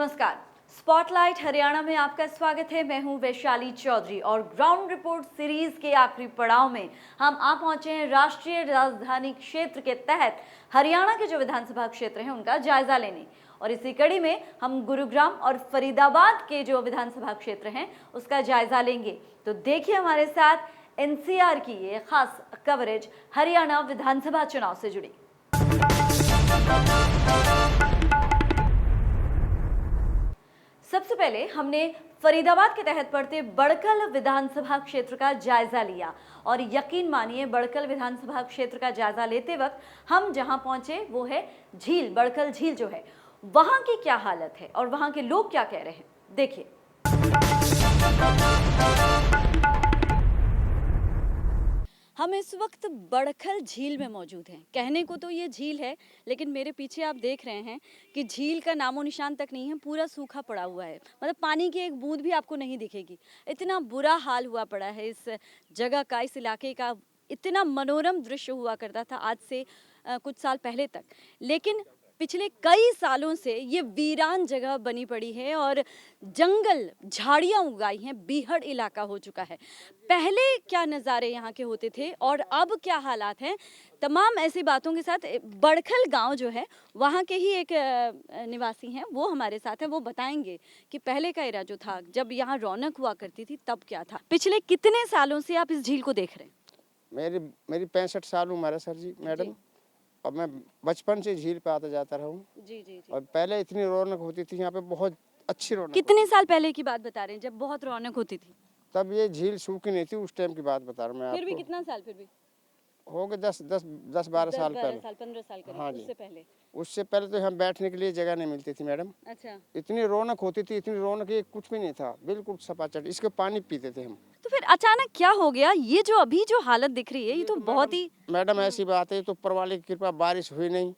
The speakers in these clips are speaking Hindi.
नमस्कार। स्पॉटलाइट हरियाणा में आपका स्वागत है। मैं हूं वैशाली चौधरी और ग्राउंड रिपोर्ट सीरीज के आखिरी पड़ाव में हम आ पहुंचे हैं राष्ट्रीय राजधानी क्षेत्र के तहत हरियाणा के जो विधानसभा क्षेत्र हैं उनका जायजा लेने। और इसी कड़ी में हम गुरुग्राम और फरीदाबाद के जो विधानसभा क्षेत्र हैं उसका जायजा लेंगे। तो देखिए हमारे साथ एनसीआर की ये खास कवरेज हरियाणा विधानसभा चुनाव से जुड़ी। सबसे पहले हमने फरीदाबाद के तहत पड़ते बड़कल विधानसभा क्षेत्र का जायजा लिया और यकीन मानिए बड़कल विधानसभा क्षेत्र का जायजा लेते वक्त हम जहां पहुंचे वो है झील, बड़कल झील जो है वहां की क्या हालत है और वहां के लोग क्या कह रहे हैं, देखिए। हम इस वक्त बड़खल झील में मौजूद हैं। कहने को तो ये झील है, लेकिन मेरे पीछे आप देख रहे हैं कि झील का नामो निशान तक नहीं है, पूरा सूखा पड़ा हुआ है। मतलब पानी की एक बूंद भी आपको नहीं दिखेगी। इतना बुरा हाल हुआ पड़ा है इस जगह का, इस इलाके का। इतना मनोरम दृश्य हुआ करता था आज से कुछ साल पहले तक, लेकिन पिछले कई सालों से ये वीरान जगह बनी पड़ी है और जंगल, झाड़ियाँ उगाई हैं, बीहड़ इलाका हो चुका है। पहले क्या नज़ारे यहाँ के होते थे और अब क्या हालात हैं, तमाम ऐसी बातों के साथ बड़खल गांव जो है वहाँ के ही एक निवासी हैं, वो हमारे साथ हैं। वो बताएंगे कि पहले का एरा जो था, जब यहाँ रौनक हुआ करती थी, तब क्या था। पिछले कितने सालों से आप इस झील को देख रहे हैं? मेरी 65 साल उम्र है सर जी, मैडम। और मैं बचपन से झील पे आता जाता रहा हूँ। जी। और पहले इतनी रौनक होती थी यहाँ पे, बहुत अच्छी रौनक। कितने साल पहले की बात बता रहे हैं जब बहुत रौनक होती थी? तब ये झील सूखी नहीं थी, उस टाइम की बात बता रहा हूँ मैं आपको। फिर भी कितना साल? फिर भी हो गए 10-12 साल पहले। 15 साल करीब। हाँ जी। उससे उससे पहले तो यहाँ बैठने के लिए जगह नहीं मिलती थी मैडम। अच्छा। इतनी रौनक होती थी, इतनी रौनक, ये कुछ भी नहीं था, बिल्कुल सपाचट। इसके पानी पीते थे हम। तो फिर अचानक क्या हो गया? ये जो अभी जो हालत दिख रही है ये तो बहुत ही मैडम ऐसी बात है, तो ऊपर वाले की कृपा, बारिश हुई नहीं,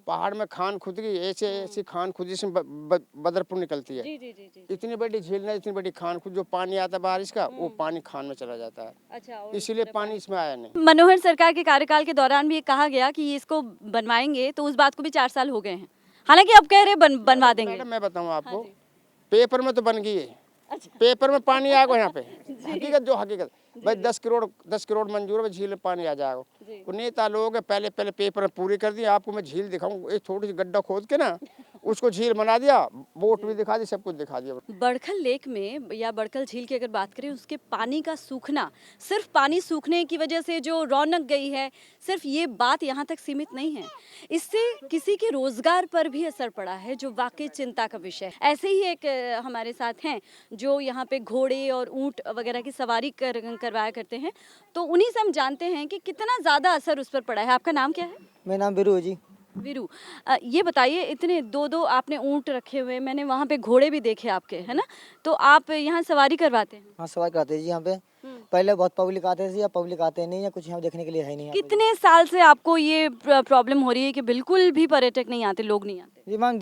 पहाड़ में खान खुद गई, ऐसी खान खुद जिसमें बदरपुर निकलती है। जी। इतनी बड़ी झील नहीं, इतनी बड़ी खान खुद, जो पानी आता है बारिश का वो पानी खान में चला जाता है। अच्छा। इसीलिए पानी इसमें आया नहीं। मनोहर सरकार के कार्यकाल के दौरान भी ये कहा गया कि इसको बनवाएंगे, तो उस बात को भी 4 साल हो गए हैं। हालांकि अब कह रहे बनवा देंगे। मैडम मैं बताऊँ आपको, जी। पेपर में तो बन गई है। अच्छा। पेपर में पानी आ गया यहाँ पे। हकीकत भाई 10 करोड़ मंजूर है, झील में पानी आ जाएगा। वो नेता लोग है, पहले पेपर में पूरी कर दिया। आपको मैं झील दिखाऊं, एक थोड़ी सी गड्ढा खोद के ना उसको झील बना दिया, बोट भी दिखा दी, सब कुछ दिखा दिया। बड़खल लेक में या बड़खल झील की अगर बात करें, उसके पानी का सूखना, सिर्फ पानी सूखने की वजह से जो रौनक गई है, सिर्फ ये बात यहाँ तक सीमित नहीं है। इससे किसी के रोजगार पर भी असर पड़ा है, जो वाकई चिंता का विषय है। ऐसे ही एक हमारे साथ हैं जो यहाँ पे घोड़े और ऊंट वगैरह की सवारी करवाया करते हैं, तो उन्हीं से हम जानते हैं कि कितना ज्यादा असर उस पर पड़ा है। आपका नाम क्या है? मेरा नाम वीरू है जी। वीरू, ये बताइए, इतने दो आपने ऊंट रखे हुए, मैंने वहाँ पे घोड़े भी देखे आपके, है ना? तो आप यहाँ सवारी करवाते हैं? हाँ, सवारी कराते हैं जी यहाँ पे। पहले बहुत पब्लिक आते थे, या पब्लिक आते नहीं है, कुछ यहाँ देखने के लिए है नहीं। कितने साल से आपको ये प्रॉब्लम हो रही है कि बिल्कुल भी पर्यटक नहीं आते, लोग नहीं आते? जी मैम,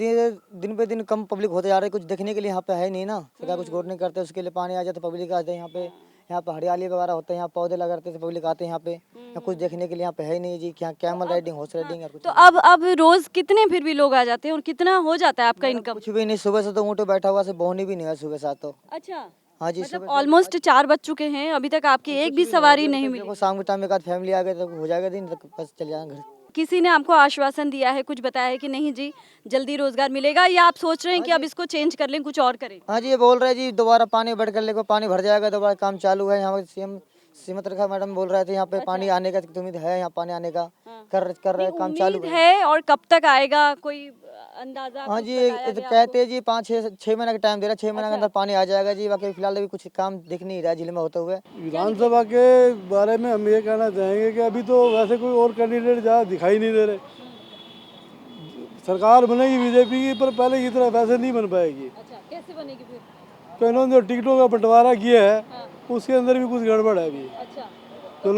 दिन पे दिन कम पब्लिक होते जा रहे, कुछ देखने के लिए यहाँ पे है नहीं ना। सरकार कुछ गौर नहीं करते, उसके लिए पानी आ जाए तो पब्लिक आते हैं यहाँ पे। यहाँ पे हरियाली वगैरह होते हैं, यहाँ पौधे लगाते थे, पब्लिक आते हैं यहाँ पे। यहाँ कुछ देखने के लिए यहाँ पे है नहीं जी। यहाँ कैमल राइडिंग, हॉर्स राइडिंग और कुछ। तो अब रोज कितने फिर भी लोग आ जाते हैं और कितना हो जाता है आपका इनकम? कुछ भी नहीं, सुबह से तो ऊँट पे बैठा हुआ से बोहनी भी नहीं है सुबह साथ तो। अच्छा। हाँ जी, मतलब ऑलमोस्ट 4 बज चुके हैं, अभी तक आपकी एक भी सवारी नहीं मिली? शाम के टाइम में एक आध फैमिली आ गए तो हो जाएगा दिन, तो बस चल जाएंगे घर। किसी ने आपको आश्वासन दिया है, कुछ बताया है कि नहीं जी जल्दी रोजगार मिलेगा, या आप सोच रहे हैं कि अब इसको चेंज कर लें, कुछ और करें? हाँ जी, ये बोल रहे हैं जी दोबारा पानी बढ़ कर ले, पानी भर जाएगा, दोबारा काम चालू है। यहाँ सीएम सीमत रखा मैडम बोल रहे थे यहाँ पे पानी आने का उम्मीद है, यहाँ पानी आने का कर रहे काम चालू है। और कब तक आएगा, कोई अंदाजा? हाँ जी, तो कहते हैं जी 5-6 महीने का टाइम दे रहा है, 6 महीने के अंदर पानी आ जाएगा जी। बाकी फिलहाल अभी कुछ काम दिख नहीं रहा है झील में होते हुए। विधानसभा के बारे में हम ये कहना चाहेंगे कि अभी तो वैसे कोई और कैंडिडेट ज़्यादा दिखाई नहीं दे रहे। सरकार बनेगी बीजेपी की, पर पहले की तरह वैसे नहीं बन पाएगी। अच्छा, कैसे बनेगी फिर? तो इन्होंने जो टिकटों का बंटवारा किया है उसके अंदर भी कुछ गड़बड़ है अभी। अच्छा। तो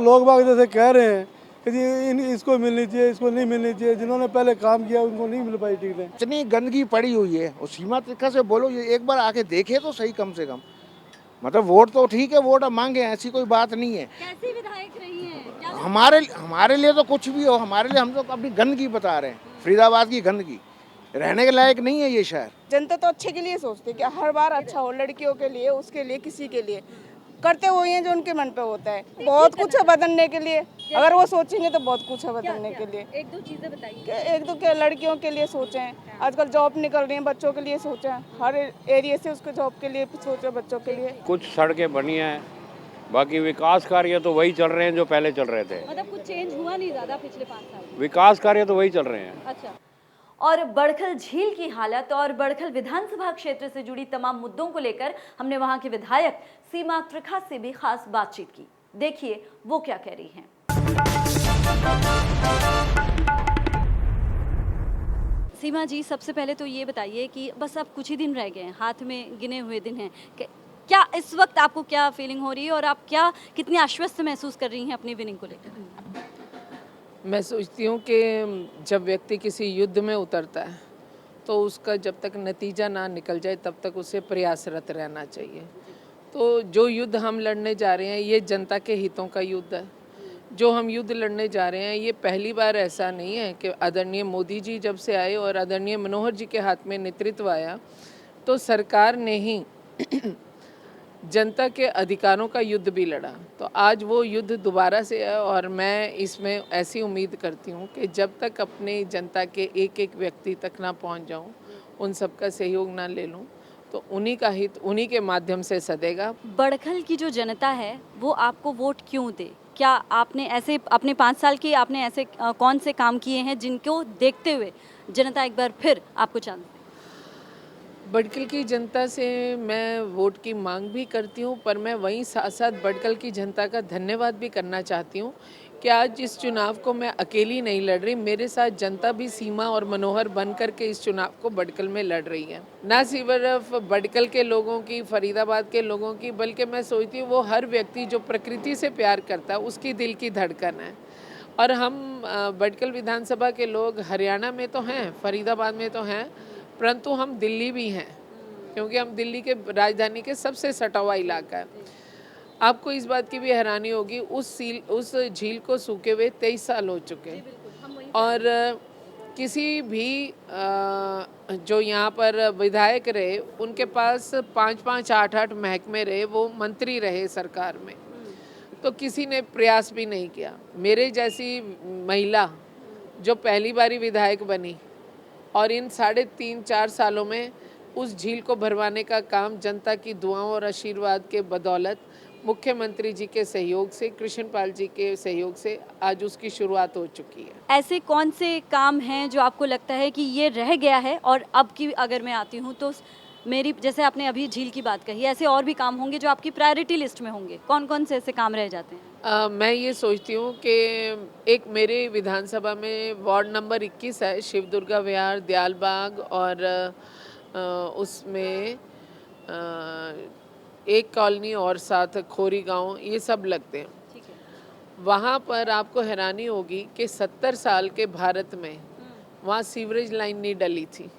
लोग बाग जैसे कह रहे हैं कि जी इसको मिलनी चाहिए, इसको नहीं मिलनी चाहिए, जिन्होंने पहले काम किया उनको नहीं मिल पाई टिकटें। इतनी गंदगी पड़ी हुई है, और सीमा तरीका से बोलो, ये एक बार आके देखे तो सही कम से कम। मतलब वोट तो ठीक है, वोट मांगे, ऐसी कोई बात नहीं है। कैसी विधायक रही हैं? हमारे लिए तो कुछ भी हो, हमारे लिए हम तो अपनी गंदगी बता रहे हैं, फरीदाबाद की गंदगी। रहने के लायक नहीं है ये शहर। जनता तो अच्छे के लिए सोचती है कि हर बार अच्छा हो, लड़कियों के लिए, उसके लिए, किसी के लिए करते वही हैं जो उनके मन पे होता है। बहुत कुछ है बदलने के लिए, अगर वो सोचेंगे तो बहुत कुछ है बदलने के लिए। एक दो चीजें बताइए। एक तो क्या लड़कियों के लिए सोचें, आजकल जॉब निकल रही है, बच्चों के लिए सोचें, हर एरिया से उसके जॉब के लिए सोचें, बच्चों के लिए। कुछ सड़कें बनी हैं, बाकी विकास कार्य तो वही चल रहे हैं जो पहले चल रहे थे। मतलब कुछ चेंज हुआ नहीं ज्यादा पिछले 5 साल में। विकास कार्य तो वही चल रहे हैं। अच्छा। और बड़खल झील की हालत और बड़खल विधानसभा क्षेत्र से जुड़ी तमाम मुद्दों को लेकर हमने वहां के विधायक सीमा त्रिखा से भी खास बातचीत की। देखिए वो क्या कह रही हैं। सीमा जी, सबसे पहले तो ये बताइए कि बस अब कुछ ही दिन रह गए हैं, हाथ में गिने हुए दिन हैं, क्या इस वक्त आपको क्या फीलिंग हो रही है और आप क्या कितनी आश्वस्त महसूस कर रही हैं अपनी विनिंग को लेकर? मैं सोचती हूँ कि जब व्यक्ति किसी युद्ध में उतरता है तो उसका जब तक नतीजा ना निकल जाए तब तक उसे प्रयासरत रहना चाहिए। तो जो युद्ध हम लड़ने जा रहे हैं ये जनता के हितों का युद्ध है। जो हम युद्ध लड़ने जा रहे हैं ये पहली बार ऐसा नहीं है कि आदरणीय मोदी जी जब से आए और आदरणीय मनोहर जी के हाथ में नेतृत्व आया तो सरकार ने ही जनता के अधिकारों का युद्ध भी लड़ा। तो आज वो युद्ध दोबारा से है और मैं इसमें ऐसी उम्मीद करती हूँ कि जब तक अपने जनता के एक एक व्यक्ति तक ना पहुँच जाऊँ, उन सबका सहयोग ना ले लूँ, तो उन्हीं का हित उन्हीं के माध्यम से सदेगा। बड़खल की जो जनता है वो आपको वोट क्यों दे? क्या आपने ऐसे अपने 5 साल की आपने ऐसे कौन से काम किए हैं जिनको देखते हुए जनता एक बार फिर आपको चांस दे? बड़कल की जनता से मैं वोट की मांग भी करती हूँ, पर मैं वहीं साथ साथ बड़कल की जनता का धन्यवाद भी करना चाहती हूँ कि आज इस चुनाव को मैं अकेली नहीं लड़ रही, मेरे साथ जनता भी सीमा और मनोहर बन कर के इस चुनाव को बड़कल में लड़ रही है। ना सिर्फ बड़कल के लोगों की, फरीदाबाद के लोगों की, बल्कि मैं सोचती हूँ वो हर व्यक्ति जो प्रकृति से प्यार करता है उसकी दिल की धड़कन है। और हम बड़कल विधानसभा के लोग हरियाणा में तो हैं, फरीदाबाद में तो हैं, परंतु हम दिल्ली भी हैं, क्योंकि हम दिल्ली के राजधानी के सबसे सटा हुआ इलाका है। आपको इस बात की भी हैरानी होगी, उस झील को सूखे हुए 23 साल हो चुके हैं और किसी भी जो यहाँ पर विधायक रहे उनके पास 5-5, 8-8 महकमे रहे, वो मंत्री रहे सरकार में, तो किसी ने प्रयास भी नहीं किया। मेरे जैसी महिला जो पहली बारी विधायक बनी और इन 3.5-4 सालों में उस झील को भरवाने का काम जनता की दुआओं और आशीर्वाद के बदौलत मुख्यमंत्री जी के सहयोग से, कृष्णपाल जी के सहयोग से आज उसकी शुरुआत हो चुकी है। ऐसे कौन से काम हैं जो आपको लगता है कि ये रह गया है और अब की अगर मैं आती हूँ तो मेरी, जैसे आपने अभी झील की बात कही, ऐसे और भी काम होंगे जो आपकी प्रायोरिटी लिस्ट में होंगे? कौन कौन से ऐसे काम रह जाते हैं? मैं ये सोचती हूँ कि एक मेरे विधानसभा में वार्ड नंबर 21 है, शिव दुर्गा विहार, दयालबाग, और उसमें एक कॉलोनी और साथ खोरी गांव, ये सब लगते हैं। ठीक है। वहाँ पर आपको हैरानी होगी कि 70 साल के भारत में वहाँ सीवरेज लाइन नहीं डली थी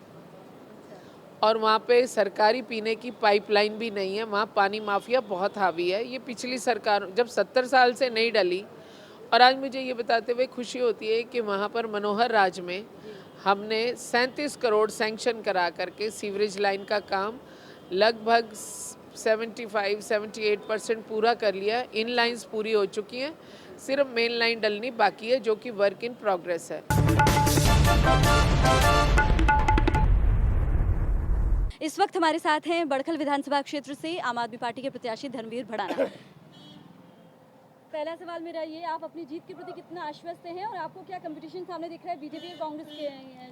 और वहाँ पे सरकारी पीने की पाइपलाइन भी नहीं है। वहाँ पानी माफिया बहुत हावी है। ये पिछली सरकार जब 70 साल से नहीं डली, और आज मुझे ये बताते हुए खुशी होती है कि वहाँ पर मनोहर राज में हमने 37 करोड़ सैंक्शन करा करके सीवरेज लाइन का काम लगभग 75-78% पूरा कर लिया। इन लाइंस पूरी हो चुकी हैं, सिर्फ मेन लाइन डलनी बाकी है, जो कि वर्क इन प्रोग्रेस है। इस वक्त हमारे साथ हैं बड़खल विधानसभा क्षेत्र से आम आदमी पार्टी के प्रत्याशी धर्मवीर भड़ाना। पहला सवाल मेरा ये, आप अपनी जीत के प्रति कितना आश्वस्त हैं और आपको क्या कंपटीशन सामने दिख रहा है बीजेपी और कांग्रेस के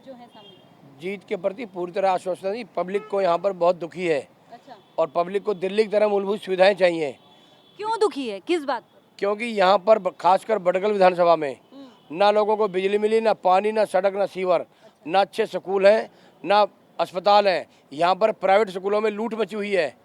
जो है सामने? जीत के प्रति पूरी तरह आश्वस्त नहीं। पब्लिक को यहाँ पर बहुत दुखी है। अच्छा। और पब्लिक को दिल्ली की तरह मूलभूत सुविधाएं चाहिए। क्यों दुखी है, किस बात पर? क्योंकि यहाँ पर खासकर बड़गल विधानसभा में ना लोगों को बिजली मिली, ना पानी, ना सड़क, ना सीवर, ना अच्छे स्कूल हैं, ना अस्पताल हैं। यहाँ पर प्राइवेट स्कूलों में लूट मची हुई है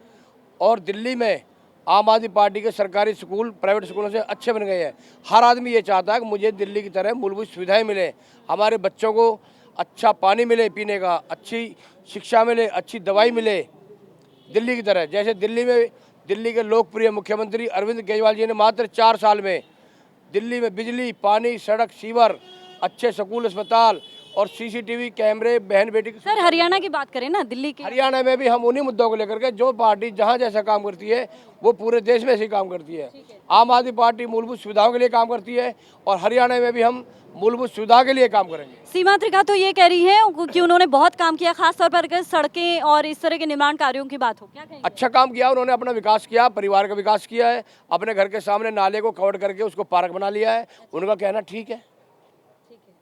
और दिल्ली में आम आदमी पार्टी के सरकारी स्कूल प्राइवेट स्कूलों से अच्छे बन गए हैं। हर आदमी ये चाहता है कि मुझे दिल्ली की तरह मूलभूत सुविधाएं मिले, हमारे बच्चों को अच्छा पानी मिले पीने का, अच्छी शिक्षा मिले, अच्छी दवाई मिले दिल्ली की तरह। जैसे दिल्ली में दिल्ली के लोकप्रिय मुख्यमंत्री अरविंद केजरीवाल जी ने मात्र 4 साल में दिल्ली में बिजली, पानी, सड़क, सीवर, अच्छे स्कूल, अस्पताल और सीसीटीवी कैमरे बहन बेटी की सर हरियाणा की बात करें ना, दिल्ली के हरियाणा में भी हम उन्हीं मुद्दों को लेकर के, जो पार्टी जहां जैसा काम करती है वो पूरे देश में ऐसे काम करती है। आम आदमी पार्टी मूलभूत सुविधाओं के लिए काम करती है और हरियाणा में भी हम मूलभूत सुविधा के लिए काम करेंगे। सीमा त्रिखा तो ये कह रही है कि उन्होंने बहुत काम किया, खासतौर पर अगर सड़कें और इस तरह के निर्माण कार्यों की बात हो, क्या कहेंगे? अच्छा काम किया उन्होंने, अपना विकास किया, परिवार का विकास किया है, अपने घर के सामने नाले को कवर करके उसको पार्क बना लिया है। उनका कहना ठीक है।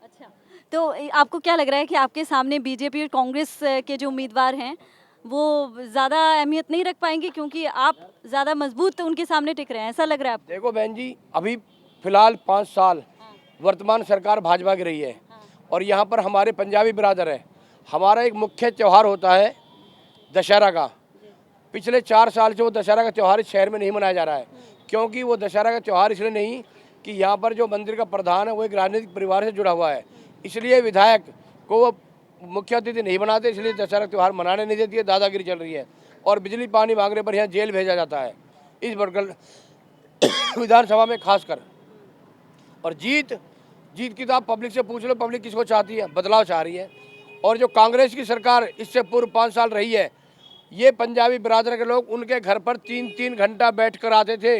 अच्छा, तो आपको क्या लग रहा है कि आपके सामने बीजेपी और कांग्रेस के जो उम्मीदवार हैं वो ज़्यादा अहमियत नहीं रख पाएंगे क्योंकि आप ज़्यादा मजबूत उनके सामने टिक रहे हैं, ऐसा लग रहा है आपको? देखो बहन जी, अभी फिलहाल 5 साल वर्तमान सरकार भाजपा की रही है और यहाँ पर हमारे पंजाबी बिरादर है। हमारा एक मुख्य त्यौहार होता है दशहरा का। पिछले 4 साल से वो दशहरा का त्यौहार इस शहर में नहीं मनाया जा रहा है, क्योंकि वो दशहरा का त्यौहार इसलिए नहीं कि यहाँ पर जो मंदिर का प्रधान है वो एक राजनीतिक परिवार से जुड़ा हुआ है, इसलिए विधायक को वो मुख्य अतिथि नहीं बनाते, इसलिए दशहरा त्यौहार मनाने नहीं देती है, दादागिरी चल रही है। और बिजली पानी मांगने पर यहाँ जेल भेजा जाता है इस बड़गल विधानसभा में खासकर। और जीत की तो आप पब्लिक से पूछ लो, पब्लिक किसको चाहती है? बदलाव चाह रही है। और जो कांग्रेस की सरकार इससे पूर्व 5 साल रही है, ये पंजाबी बिरादर के लोग उनके घर पर 3-3 घंटा बैठ कर आते थे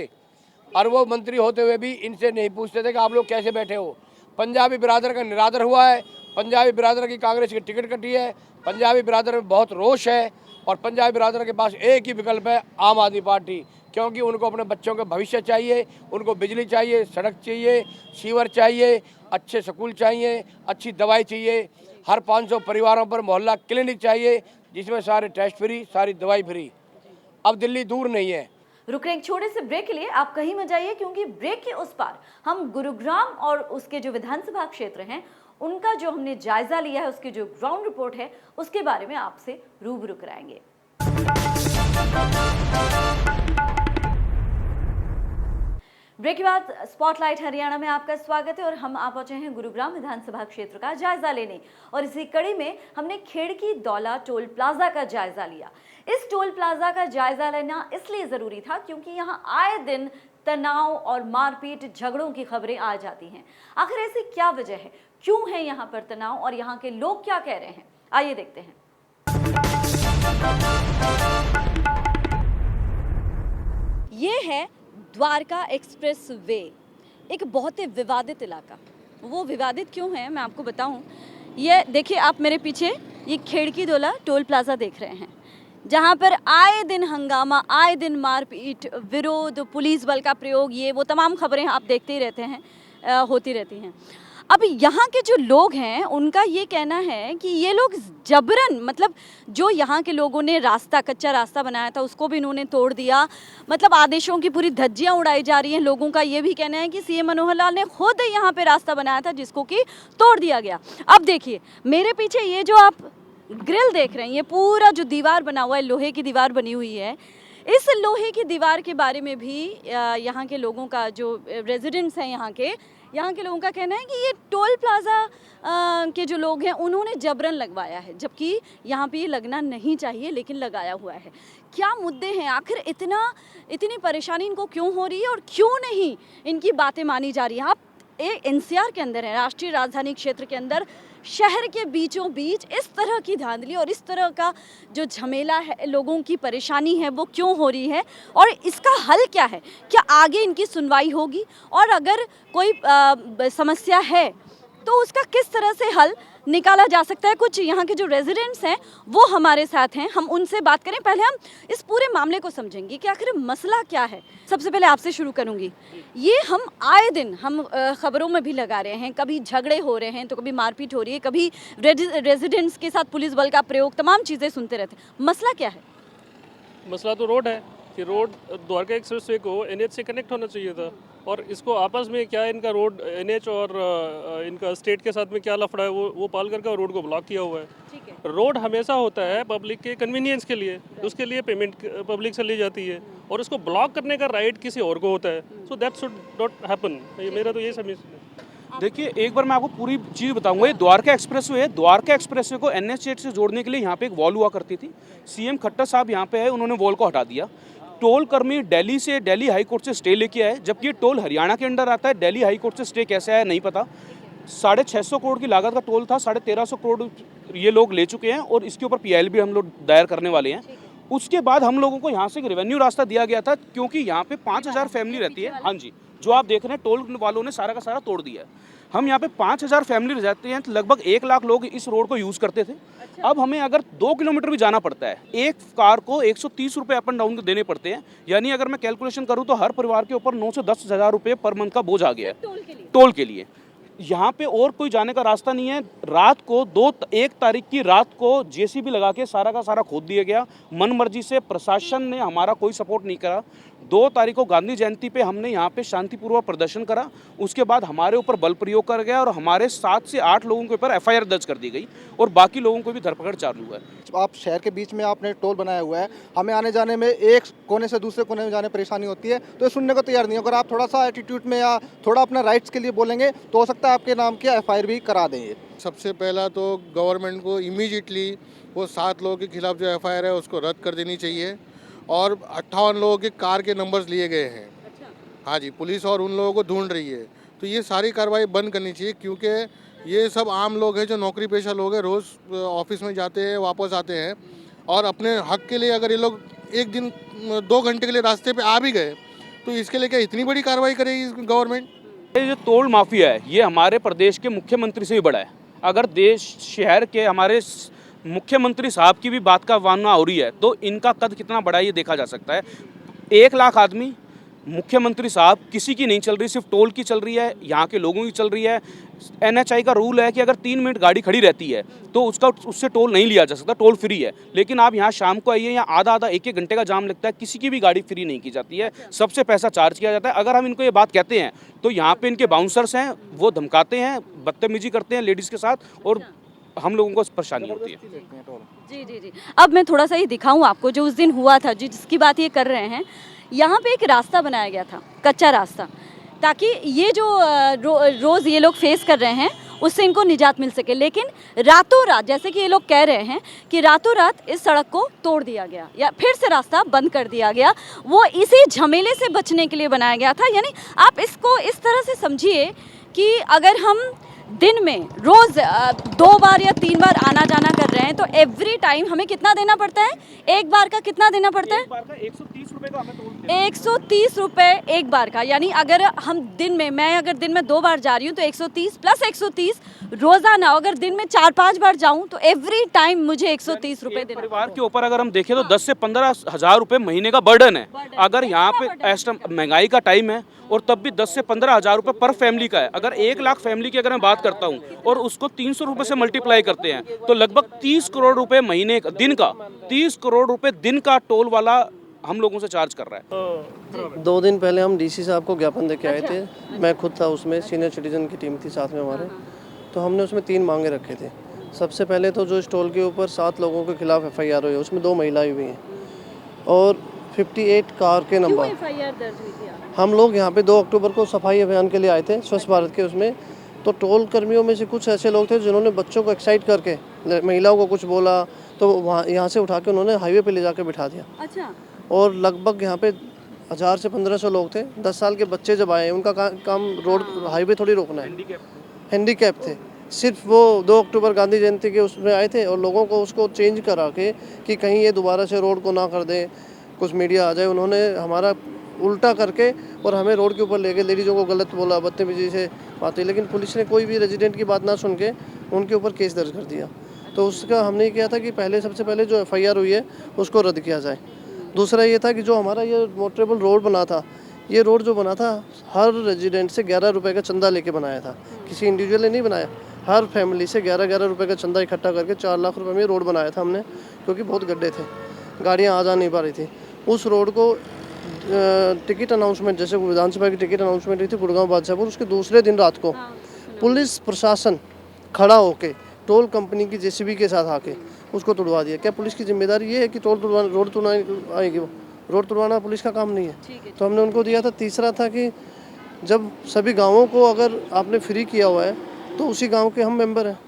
और वो मंत्री होते हुए भी इनसे नहीं पूछते थे कि आप लोग कैसे बैठे हो। पंजाबी बिरादर का निरादर हुआ है, पंजाबी बिरादर की कांग्रेस की टिकट कटी है, पंजाबी बिरादर में बहुत रोष है और पंजाबी बिरादर के पास एक ही विकल्प है, आम आदमी पार्टी। क्योंकि उनको अपने बच्चों का भविष्य चाहिए, उनको बिजली चाहिए, सड़क चाहिए, सीवर चाहिए, अच्छे स्कूल चाहिए, अच्छी दवाई चाहिए, हर 500 परिवारों पर मोहल्ला क्लिनिक चाहिए जिसमें सारे टेस्ट फ्री, सारी दवाई फ्री। अब दिल्ली दूर नहीं है। रुक रहे एक छोटे से ब्रेक के लिए, आप कहीं मत जाइए क्योंकि ब्रेक के उस पार हम गुरुग्राम और उसके जो विधानसभा क्षेत्र हैं उनका जो हमने जायजा लिया है, उसकी जो ग्राउंड रिपोर्ट है उसके बारे में आपसे रूबरू कराएंगे। ब्रेक के बाद स्पॉटलाइट हरियाणा में आपका स्वागत है और हम आ पहुंचे हैं गुरुग्राम विधानसभा क्षेत्र का जायजा लेने और इसी कड़ी में हमने खेड़की दौला टोल प्लाजा का जायजा लिया। इस टोल प्लाजा का जायजा लेना इसलिए जरूरी था क्योंकि यहां आए दिन तनाव और मारपीट झगड़ों की खबरें आ जाती हैं। आखिर ऐसी क्या वजह है, क्यों है यहाँ पर तनाव और यहाँ के लोग क्या कह रहे हैं, आइए देखते हैं। ये है द्वारका एक्सप्रेस वे, एक बहुत ही विवादित इलाका। वो विवादित क्यों है मैं आपको बताऊं। ये देखिए आप मेरे पीछे ये खेड़की दौला टोल प्लाजा देख रहे हैं जहां पर आए दिन हंगामा, आए दिन मारपीट, विरोध, पुलिस बल का प्रयोग, ये वो तमाम खबरें आप देखते ही रहते हैं, होती रहती हैं। अब यहाँ के जो लोग हैं उनका ये कहना है कि ये लोग जबरन, मतलब जो यहाँ के लोगों ने रास्ता, कच्चा रास्ता बनाया था उसको भी इन्होंने तोड़ दिया, मतलब आदेशों की पूरी धज्जियाँ उड़ाई जा रही हैं। लोगों का ये भी कहना है कि सीएम मनोहर लाल ने खुद यहाँ पे रास्ता बनाया था जिसको कि तोड़ दिया गया। अब देखिए मेरे पीछे ये जो आप ग्रिल देख रहे हैं, ये पूरा जो दीवार बना हुआ है, लोहे की दीवार बनी हुई है, इस लोहे की दीवार के बारे में भी यहाँ के लोगों का, जो रेजिडेंट्स हैं यहाँ के लोगों का कहना है कि ये टोल प्लाजा के जो लोग हैं उन्होंने जबरन लगवाया है, जबकि यहाँ पे ये लगना नहीं चाहिए लेकिन लगाया हुआ है। क्या मुद्दे हैं, आखिर इतनी परेशानी इनको क्यों हो रही है और क्यों नहीं इनकी बातें मानी जा रही है। आप एनसीआर के अंदर है, राष्ट्रीय राजधानी क्षेत्र के अंदर, शहर के बीचों बीच इस तरह की धांधली और इस तरह का जो झमेला है, लोगों की परेशानी है वो क्यों हो रही है और इसका हल क्या है? क्या आगे इनकी सुनवाई होगी और अगर कोई समस्या है तो उसका किस तरह से हल निकाला जा सकता है? कुछ यहाँ के जो रेजिडेंट्स हैं वो हमारे साथ हैं, हम उनसे बात करें। पहले हम इस पूरे मामले को समझेंगे कि आखिर मसला क्या है। सबसे पहले आपसे शुरू करूँगी। ये हम आए दिन खबरों में भी लगा रहे हैं, कभी झगड़े हो रहे हैं तो कभी मारपीट हो रही है, कभी रेजिडेंट्स के साथ पुलिस बल का प्रयोग, तमाम चीज़ें सुनते रहते हैं। मसला क्या है? मसला तो रोड है कि रोड द्वारका एक्सप्रेसवे को एनएच से कनेक्ट होना चाहिए था और इसको आपस में क्या इनका रोड एनएच और इनका स्टेट के साथ में क्या लफड़ा है वो पाल करके रोड को ब्लॉक किया हुआ है। ठीक है। रोड हमेशा होता है पब्लिक के कन्वीनियंस के लिए, उसके लिए पेमेंट पब्लिक से ली जाती है और उसको ब्लॉक करने का राइट किसी और को होता है। So that should not happen. मेरा तो ये समझ। देखिए एक बार मैं आपको पूरी चीज़ बताऊंगा। ये द्वारका एक्सप्रेसवे है। द्वारका एक्सप्रेसवे को एनएच 8 से जोड़ने के लिए यहाँ पे एक वॉल हुआ करती थी। सीएम खट्टर साहब यहाँ पे है, उन्होंने वॉल को हटा दिया। टोल कर्मी दिल्ली हाई कोर्ट से स्टे लेके आए, जबकि ये टोल हरियाणा के अंडर आता है। दिल्ली हाई कोर्ट से स्टे कैसे आया नहीं पता। 650 करोड़ की लागत का टोल था, 1350 करोड़ ये लोग ले चुके हैं और इसके ऊपर PIL भी हम लोग दायर करने वाले हैं। उसके बाद हम लोगों को यहाँ से एक रेवेन्यू रास्ता दिया गया था, क्योंकि यहाँ पे 5000 फैमिली रहती है। हाँ जी, जो आप देख रहे हैं टोल वालों ने सारा का सारा तोड़ दिया है। हम यहाँ पे 5000 फैमिली रहते हैं, तो लगभग 1 लाख लोग इस रोड को यूज़ करते थे। अब हमें अगर 2 किलोमीटर भी जाना पड़ता है, एक कार को 130 रुपये अप एंड डाउन के देने पड़ते हैं। यानी अगर मैं कैलकुलेशन करूँ तो हर परिवार के ऊपर 9 से 10 हज़ार रुपये पर मंथ का बोझ आ गया है टोल के लिए। यहाँ पे और कोई जाने का रास्ता नहीं है। रात को 1 तारीख की रात को JCB लगा के सारा का सारा खोद दिया गया। मन मर्जी से प्रशासन ने हमारा कोई सपोर्ट नहीं करा। 2 तारीख को गांधी जयंती पे हमने यहाँ पे शांतिपूर्वक प्रदर्शन करा। उसके बाद हमारे ऊपर बल प्रयोग कर गया और हमारे 7 से 8 लोगों के ऊपर FIR दर्ज कर दी गई और बाकी लोगों को भी धरपकड़ चालू है। आप शहर के बीच में आपने टोल बनाया हुआ है, हमें आने जाने में एक कोने से दूसरे कोने में जाने में परेशानी होती है, तो ये सुनने को तैयार नहीं है। अगर आप थोड़ा सा एटीट्यूड में या थोड़ा अपना राइट्स के लिए बोलेंगे तो हो सकता है आपके नाम की FIR भी करा देंगे। सबसे पहला तो गवर्नमेंट को इमीडिएटली वो 7 लोगों के खिलाफ जो FIR है उसको रद्द कर देनी चाहिए और 58 लोगों के कार के नंबर्स लिए गए हैं। हाँ जी, पुलिस और उन लोगों को ढूंढ रही है, तो ये सारी कार्रवाई बंद करनी चाहिए, क्योंकि ये सब आम लोग हैं जो नौकरी पेशा लोग हैं, रोज़ ऑफिस में जाते हैं वापस आते हैं और अपने हक के लिए अगर ये लोग एक दिन 2 घंटे के लिए रास्ते पे आ भी गए तो इसके लिए क्या इतनी बड़ी कार्रवाई करेगी गवर्नमेंट? ये जो टोल माफिया है ये हमारे प्रदेश के मुख्यमंत्री से भी बड़ा है। अगर देश शहर के हमारे मुख्यमंत्री साहब की भी बात का मानना हो रही है तो इनका कद कितना बड़ा है ये देखा जा सकता है। 1 लाख आदमी, मुख्यमंत्री साहब किसी की नहीं चल रही, सिर्फ टोल की चल रही है, यहाँ के लोगों की चल रही है। NHI का रूल है कि अगर 3 मिनट गाड़ी खड़ी रहती है तो उससे टोल नहीं लिया जा सकता, टोल फ्री है। लेकिन आप यहाँ शाम को आइए, यहाँ आधा 1-1 घंटे का जाम लगता है, किसी की भी गाड़ी फ्री नहीं की जाती है, सबसे पैसा चार्ज किया जाता है। अगर हम इनको ये बात कहते हैं तो यहाँ पे इनके बाउंसर्स हैं, वो धमकाते हैं, बदतमीजी करते हैं लेडीज़ के साथ और हम लोगों को परेशानी होती है। जी जी जी, अब मैं थोड़ा सा ही दिखाऊं आपको जो उस दिन हुआ था, जिसकी बात ये कर रहे हैं। यहाँ पे एक रास्ता बनाया गया था, कच्चा रास्ता, ताकि ये जो रोज़ ये लोग फेस कर रहे हैं उससे इनको निजात मिल सके। लेकिन रातों रात, जैसे कि ये लोग कह रहे हैं कि रातों रात इस सड़क को तोड़ दिया गया या फिर से रास्ता बंद कर दिया गया, वो इसी झमेले से बचने के लिए बनाया गया था। यानी आप इसको इस तरह से समझिए कि अगर हम दिन में रोज़ 2 बार या 3 बार आना जाना कर रहे हैं तो एवरी टाइम हमें कितना देना पड़ता है? एक बार का कितना देना पड़ता है? 130 रुपये का हमें टोल देना है। 130 रुपये एक बार का। यानी अगर हम दिन में, मैं अगर दिन में 2 बार जा रही हूँ तो 130 प्लस 130 रोज़ाना। अगर दिन में 4-5 बार जाऊँ तो एवरी टाइम मुझे 130 रुपये देना। परिवार के ऊपर अगर हम देखें तो 10 से 15 हज़ार रुपये महीने का बर्डन है। अगर यहाँ पे इस टाइम महंगाई का टाइम है और तब भी 10 से 15 हज़ार रुपये पर फैमिली का है। अगर 1 लाख फैमिली की अगर मैं बात करता हूँ और उसको 300 रुपये से मल्टीप्लाई करते हैं तो लगभग 30 करोड़ रुपए महीने दिन का, 30 करोड़ रुपए दिन का टोल वाला हम लोगों से चार्ज कर रहा है। 2 दिन पहले हम DC साहब को ज्ञापन दे के आए थे। मैं खुद था उसमें, सीनियर सिटीजन की टीम थी साथ में हमारे। तो हमने उसमें 3 मांगे रखे थे। सबसे पहले तो जो इस टोल के ऊपर 7 लोगों के खिलाफ FIR हुई है, उसमें 2 महिलाएं हुई हैं और 58 कार के नंबर। FIR दर्ज हुई थी? हम लोग यहाँ पे 2 अक्टूबर को सफाई अभियान के लिए आए थे, स्वच्छ भारत के उसमें। तो टोल कर्मियों में से कुछ ऐसे लोग थे जिन्होंने बच्चों को एक्साइट करके महिलाओं को कुछ बोला, तो वहाँ यहाँ से उठा के उन्होंने हाईवे पे ले जाकर बिठा दिया। अच्छा। और लगभग यहाँ पे 1000 से 1500 लोग थे। 10 साल के बच्चे जब आए, उनका काम रोड हाईवे थोड़ी रोकना है, हैंडीकैप थे। सिर्फ वो 2 अक्टूबर गांधी जयंती के उसमें आए थे और लोगों को उसको चेंज करा के कि कहीं ये दोबारा से रोड को ना कर दें, कुछ मीडिया आ जाए। उन्होंने हमारा उल्टा करके और हमें रोड के ऊपर ले गए, लेडीज़ों को गलत बोला, बदतमीजी से बात हुई। लेकिन पुलिस ने कोई भी रेजिडेंट की बात ना सुन के उनके ऊपर केस दर्ज कर दिया। तो उसका हमने किया था कि सबसे पहले जो FIR हुई है उसको रद्द किया जाए। दूसरा ये था कि जो हमारा ये मोटरेबल रोड बना था, ये रोड जो बना था हर रेजिडेंट से 11 रुपये का चंदा लेके बनाया था, किसी इंडिविजुअल ने नहीं बनाया। हर फैमिली से 11-11 रुपये का चंदा इकट्ठा करके 4 लाख रुपये में रोड बनाया था हमने, क्योंकि बहुत गड्ढे थे, गाड़ियाँ आ जा नहीं पा रही थी। उस रोड को टिकट अनाउंसमेंट, जैसे विधानसभा की टिकट अनाउंसमेंट हुई थी गुड़गांव बादशाहपुर, उसके दूसरे दिन रात को पुलिस प्रशासन खड़ा होके टोल कंपनी की JCB के साथ आके उसको तुड़वा दिया। क्या पुलिस की जिम्मेदारी ये है कि रोड आएगी? वो रोड तुड़वाना पुलिस का काम नहीं है, तो हमने उनको दिया था। तीसरा था कि जब सभी गाँवों को अगर आपने फ्री किया हुआ है तो उसी गाँव के हम मेंबर हैं,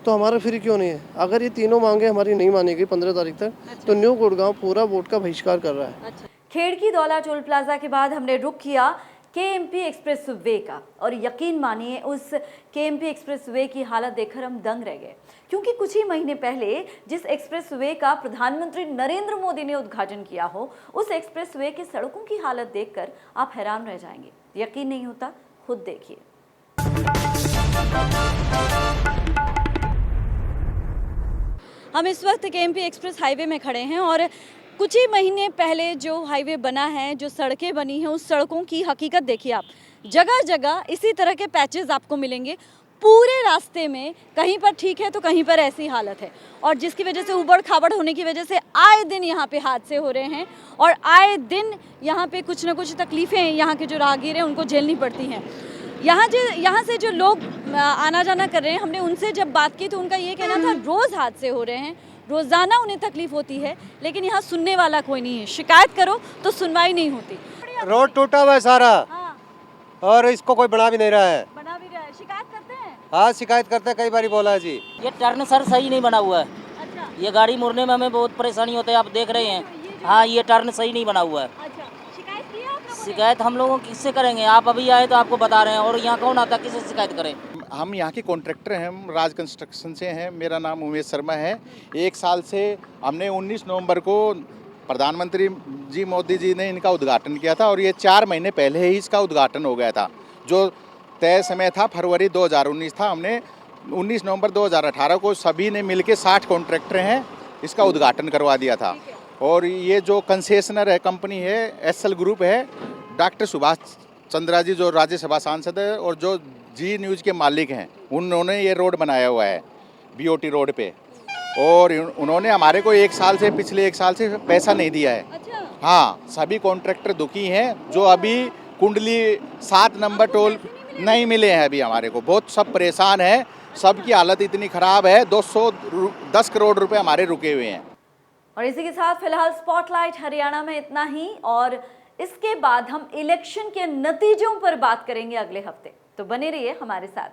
तो हमारा फ्री क्यों नहीं है? अगर ये तीनों मांगे हमारी नहीं मानी गई 15 तारीख तक, तो न्यू गुड़गांव पूरा वोट का बहिष्कार कर रहा है। खेड़की दौला टोल प्लाजा के बाद हमने रुख किया केएमपी एक्सप्रेस वे का। और यकीन मानिए उस केएमपी एक्सप्रेस वे की हालत देखकर हम दंग रह गए, क्योंकि कुछ ही महीने पहले जिस एक्सप्रेस वे का प्रधानमंत्री नरेंद्र मोदी ने उद्घाटन किया हो, उस एक्सप्रेस वे की सड़कों की हालत देखकर आप हैरान रह जाएंगे। यकीन नहीं होता? खुद देखिए। हम इस वक्त केएमपी एक्सप्रेस हाईवे में खड़े हैं और कुछ ही महीने पहले जो हाईवे बना है, जो सड़कें बनी हैं, उस सड़कों की हकीकत देखिए आप। जगह जगह इसी तरह के पैचेस आपको मिलेंगे पूरे रास्ते में। कहीं पर ठीक है तो कहीं पर ऐसी हालत है, और जिसकी वजह से उबड़ खाबड़ होने की वजह से आए दिन यहाँ पे हादसे हो रहे हैं और आए दिन यहाँ पे कुछ ना कुछ तकलीफ़ें यहाँ के जो राहगीर हैं उनको झेलनी पड़ती हैं। यहाँ से जो लोग आना जाना कर रहे हैं, हमने उनसे जब बात की तो उनका ये कहना था रोज़ हादसे हो रहे हैं, रोज़ाना उन्हें तकलीफ होती है, लेकिन यहाँ सुनने वाला कोई नहीं है। शिकायत करो तो सुनवाई नहीं होती। रोड टूटा हुआ है सारा। हाँ। और इसको कोई बना भी नहीं रहा है। बना भी रहा है। शिकायत करते हैं? हाँ, शिकायत करते हैं, कई बार बोला है जी। ये टर्न सर सही नहीं बना हुआ है। अच्छा। ये गाड़ी मुड़ने में हमें बहुत परेशानी होती है, आप देख रहे हैं। हाँ, ये टर्न सही नहीं बना हुआ है। अच्छा, शिकायत की है आप लोगों ने? शिकायत हम लोगों किससे करेंगे? आप अभी आए तो आपको बता रहे हैं, और यहाँ कौन आता, किससे शिकायत करें? हम यहाँ के कॉन्ट्रैक्टर हैं, हम राज कंस्ट्रक्शन से हैं। मेरा नाम उमेश शर्मा है। एक साल से हमने 19 नवंबर को प्रधानमंत्री जी मोदी जी ने इनका उद्घाटन किया था, और ये 4 महीने पहले ही इसका उद्घाटन हो गया था। जो तय समय था फरवरी 2019 था। हमने 19 नवंबर 2018 को सभी ने मिलके 60 कॉन्ट्रैक्टर हैं इसका उद्घाटन करवा दिया था। और ये जो कंसेशनर है कंपनी है, एसएल ग्रुप है, डॉक्टर सुभाष चंद्रा जी जो राज्यसभा सांसद है और जो जी न्यूज़ के मालिक हैं, उन्होंने ये रोड बनाया हुआ है बीओटी रोड पे। और उन्होंने हमारे को पिछले एक साल से पैसा नहीं दिया है। अच्छा। हाँ, सभी कॉन्ट्रैक्टर दुखी हैं। जो अभी कुंडली 7 नंबर टोल नहीं मिले हैं अभी हमारे को, बहुत सब परेशान है। सबकी हालत इतनी ख़राब है, 210 करोड़ रुपए हमारे रुके हुए हैं। और इसी के साथ फिलहाल स्पॉटलाइट हरियाणा में इतना ही, और इसके बाद हम इलेक्शन के नतीजों पर बात करेंगे अगले हफ्ते। तो बने रहिए हमारे साथ।